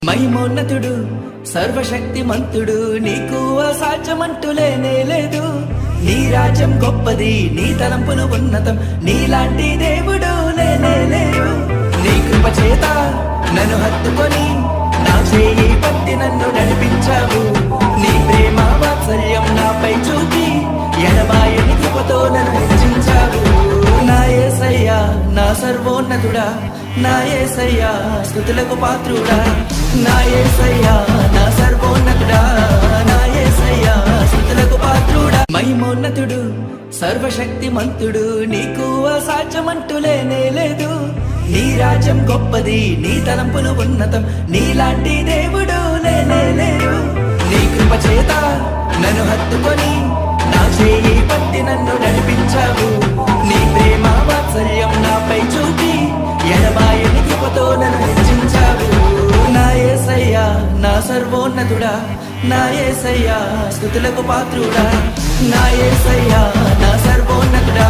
మహిమోన్నతుడు సర్వశక్తిమంతుడు, నీకు అసాధ్యమంటూ లేనే లేదు. నీ రాజ్యం గొప్పది, నీ తలంపులు ఉన్నతం, నీలాంటి దేవుడు లేనే లేడు. నీ కృప చేత నన్ను హత్తుకొని నా చేయి పట్టి నన్ను నడిపించావు. నీ ప్రేమ వాత్సల్యం నాపై చూపి ఎడబాయని కృపతో నన్ను హెచ్చించావు. నా యేసయ్యా నా సర్వోన్నతుడా, నా యేసయ్యా స్తుతులకు పాత్రుడా, నా యేసయ్యా నా సర్వోన్నతుడా, నా యేసయ్యా స్తుతులకు పాత్రుడా. మహిమోన్నతుడు సర్వశక్తిమంతుడు, నీకు అసాధ్యమంటూ లేనే లేదు. నీ రాజ్యం గొప్పది, నీ తలంపులు ఉన్నతం, నీలాంటి దేవుడు లేనే లేడు. నీ కృప చేత నన్ను హత్తుకొని నా చేయి పట్టి నన్ను నడిపించావు. నీ ప్రేమ వాత్సల్యం నాపై చూపి ఎడబాయని కృపతో నన్ను హెచ్చించావు. నా యేసయ్యా నా సర్వోన్నతుడా, నా యేసయ్యా స్తుతులకు పాత్రుడా, నా యేసయ్యా నా సర్వోన్నతుడా.